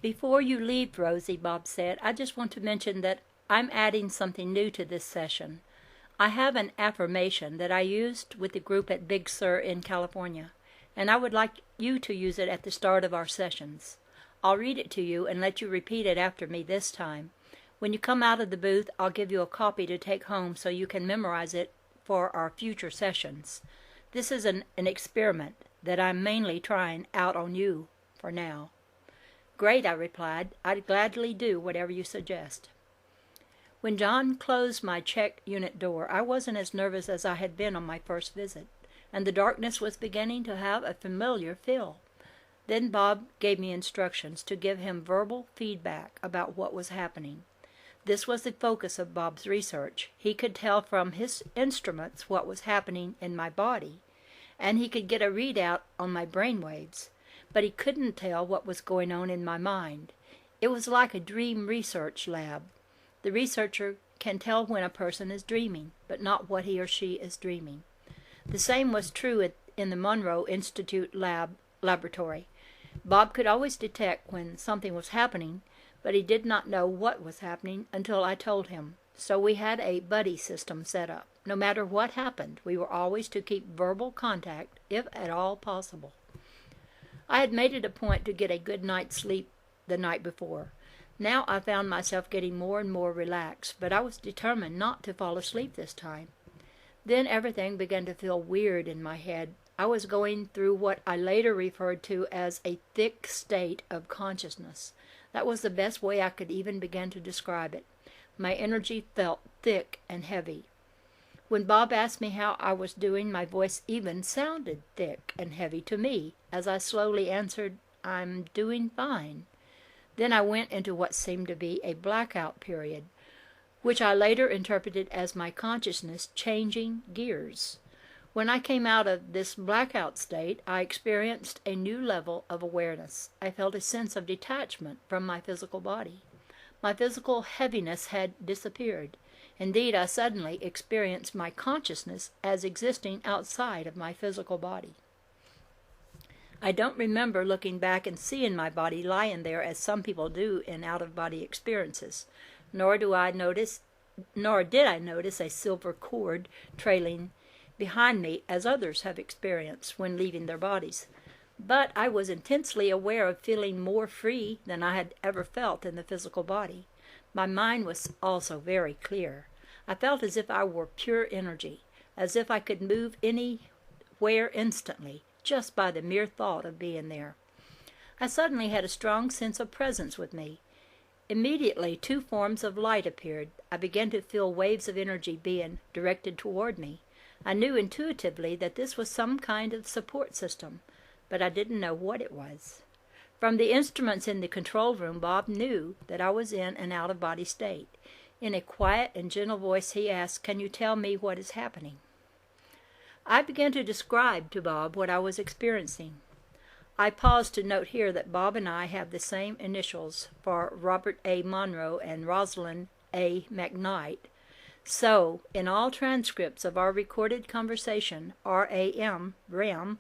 Before you leave, Rosie, Bob said, I just want to mention that I'm adding something new to this session. I have an affirmation that I used with the group at Big Sur in California, and I would like you to use it at the start of our sessions. I'll read it to you and let you repeat it after me this time. When you come out of the booth, I'll give you a copy to take home so you can memorize it for our future sessions. This is an experiment that I'm mainly trying out on you for now. Great, I replied. I'd gladly do whatever you suggest. When John closed my check unit door, I wasn't as nervous as I had been on my first visit, and the darkness was beginning to have a familiar feel. Then Bob gave me instructions to give him verbal feedback about what was happening. This was the focus of Bob's research. He could tell from his instruments what was happening in my body, and he could get a readout on my brain waves, but he couldn't tell what was going on in my mind. It was like a dream research lab. The researcher can tell when a person is dreaming, but not what he or she is dreaming. The same was true in the Monroe Institute laboratory. Bob could always detect when something was happening, but he did not know what was happening until I told him. So we had a buddy system set up. No matter what happened, we were always to keep verbal contact, if at all possible. I had made it a point to get a good night's sleep the night before. Now I found myself getting more and more relaxed, but I was determined not to fall asleep this time. Then everything began to feel weird in my head. I was going through what I later referred to as a thick state of consciousness. That was the best way I could even begin to describe it. My energy felt thick and heavy. When Bob asked me how I was doing, my voice even sounded thick and heavy to me as I slowly answered, "I'm doing fine." Then I went into what seemed to be a blackout period, which I later interpreted as my consciousness changing gears. When I came out of this blackout state, I experienced a new level of awareness. I felt a sense of detachment from my physical body. My physical heaviness had disappeared. Indeed, I suddenly experienced my consciousness as existing outside of my physical body. I don't remember looking back and seeing my body lying there as some people do in out-of-body experiences, nor did I notice a silver cord trailing behind me as others have experienced when leaving their bodies. But I was intensely aware of feeling more free than I had ever felt in the physical body. My mind was also very clear. I felt as if I were pure energy, as if I could move anywhere instantly, just by the mere thought of being there. I suddenly had a strong sense of presence with me. Immediately, two forms of light appeared. I began to feel waves of energy being directed toward me. I knew intuitively that this was some kind of support system, but I didn't know what it was. From the instruments in the control room, Bob knew that I was in an out-of-body state. In a quiet and gentle voice, he asked, "Can you tell me what is happening?" I began to describe to Bob what I was experiencing. I pause to note here that Bob and I have the same initials for Robert A. Monroe and Rosalind A. McKnight. So, in all transcripts of our recorded conversation, RAM,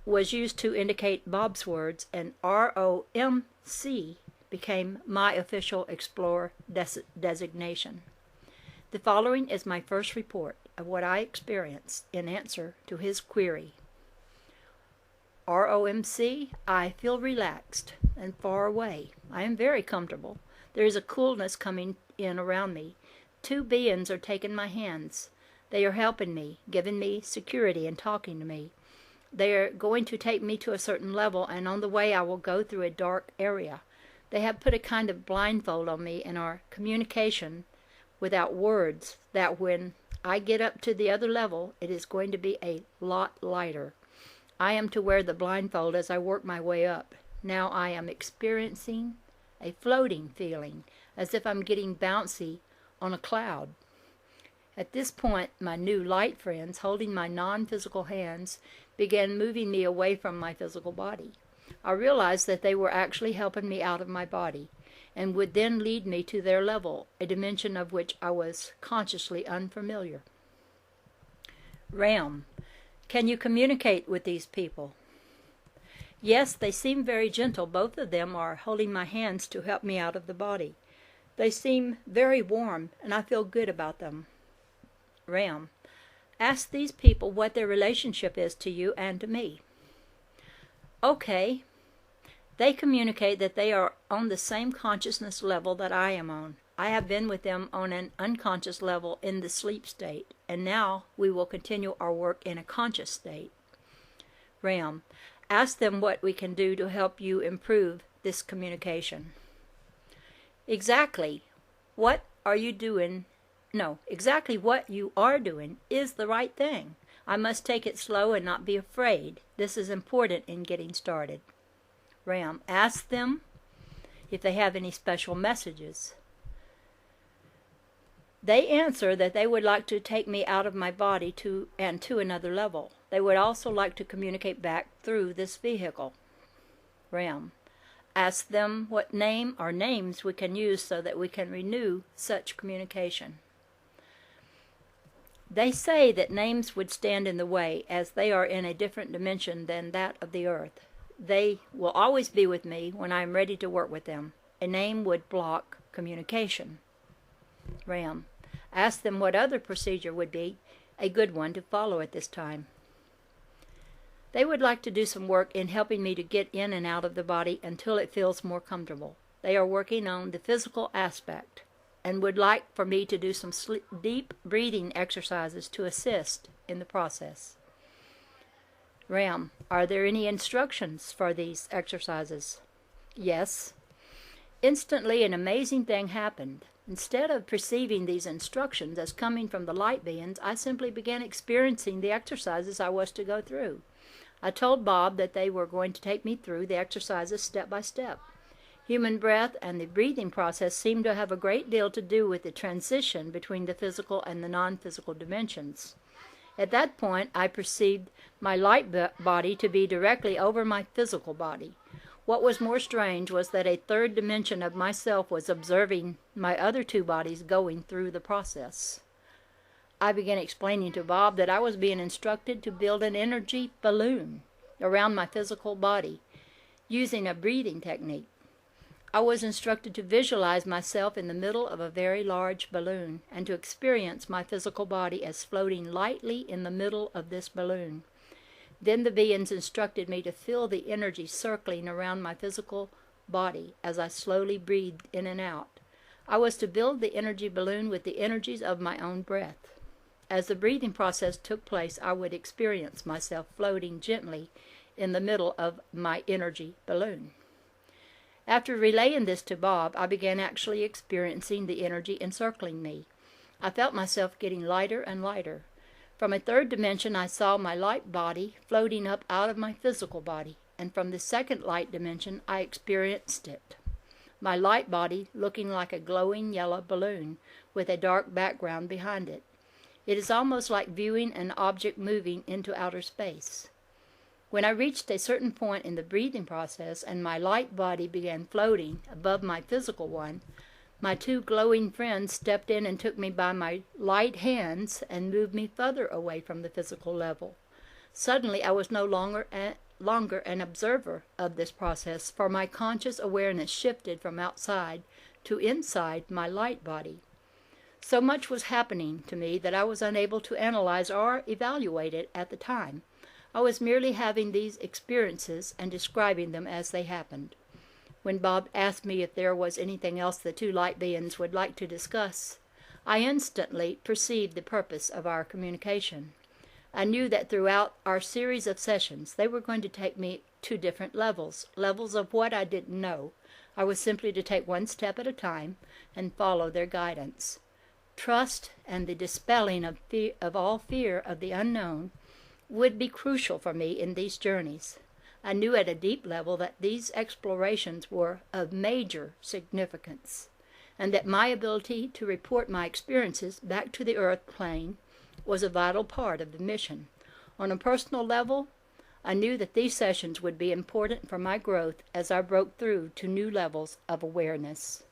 was used to indicate Bob's words, and ROMC became my official Explorer designation. The following is my first report of what I experienced in answer to his query. ROMC, I feel relaxed and far away. I am very comfortable. There is a coolness coming in around me. Two beings are taking my hands. They are helping me, giving me security and talking to me. They are going to take me to a certain level, and on the way I will go through a dark area. They have put a kind of blindfold on me and are communication without words, that when I get up to the other level, it is going to be a lot lighter. I am to wear the blindfold as I work my way up. Now I am experiencing a floating feeling, as if I'm getting bouncy on a cloud. At this point, my new light friends, holding my non-physical hands, began moving me away from my physical body. I realized that they were actually helping me out of my body, and would then lead me to their level, a dimension of which I was consciously unfamiliar. RAM. Can you communicate with these people? Yes, they seem very gentle. Both of them are holding my hands to help me out of the body. They seem very warm, and I feel good about them. Ram, ask these people what their relationship is to you and to me. Okay. They communicate that they are on the same consciousness level that I am on. I have been with them on an unconscious level in the sleep state, and now we will continue our work in a conscious state. Ram, ask them what we can do to help you improve this communication. Exactly what you are doing is the right thing. I must take it slow and not be afraid. This is important in getting started. Ram, ask them if they have any special messages. They answer that they would like to take me out of my body to another level. They would also like to communicate back through this vehicle. Ram, ask them what name or names we can use so that we can renew such communication. They say that names would stand in the way, as they are in a different dimension than that of the earth. They will always be with me when I am ready to work with them. A name would block communication. Ram, ask them what other procedure would be a good one to follow at this time. They would like to do some work in helping me to get in and out of the body until it feels more comfortable. They are working on the physical aspect and would like for me to do some deep breathing exercises to assist in the process. Ram, are there any instructions for these exercises? Yes. Instantly, an amazing thing happened. Instead of perceiving these instructions as coming from the light beings, I simply began experiencing the exercises I was to go through. I told Bob that they were going to take me through the exercises step by step. Human breath and the breathing process seemed to have a great deal to do with the transition between the physical and the non-physical dimensions. At that point, I perceived my light body to be directly over my physical body. What was more strange was that a third dimension of myself was observing my other two bodies going through the process. I began explaining to Bob that I was being instructed to build an energy balloon around my physical body using a breathing technique. I was instructed to visualize myself in the middle of a very large balloon and to experience my physical body as floating lightly in the middle of this balloon. Then the beings instructed me to feel the energy circling around my physical body as I slowly breathed in and out. I was to build the energy balloon with the energies of my own breath. As the breathing process took place, I would experience myself floating gently in the middle of my energy balloon. After relaying this to Bob, I began actually experiencing the energy encircling me. I felt myself getting lighter and lighter. From a third dimension, I saw my light body floating up out of my physical body, and from the second light dimension, I experienced it. My light body looking like a glowing yellow balloon with a dark background behind it. It is almost like viewing an object moving into outer space. When I reached a certain point in the breathing process and my light body began floating above my physical one, my two glowing friends stepped in and took me by my light hands and moved me further away from the physical level. Suddenly, I was no longer an observer of this process, for my conscious awareness shifted from outside to inside my light body. So much was happening to me that I was unable to analyze or evaluate it at the time. I was merely having these experiences and describing them as they happened. When Bob asked me if there was anything else the two light beings would like to discuss, I instantly perceived the purpose of our communication. I knew that throughout our series of sessions, they were going to take me to different levels of what I didn't know. I was simply to take one step at a time and follow their guidance. Trust and the dispelling of all fear of the unknown would be crucial for me in these journeys. I knew at a deep level that these explorations were of major significance, and that my ability to report my experiences back to the earth plane was a vital part of the mission. On a personal level, I knew that these sessions would be important for my growth as I broke through to new levels of awareness.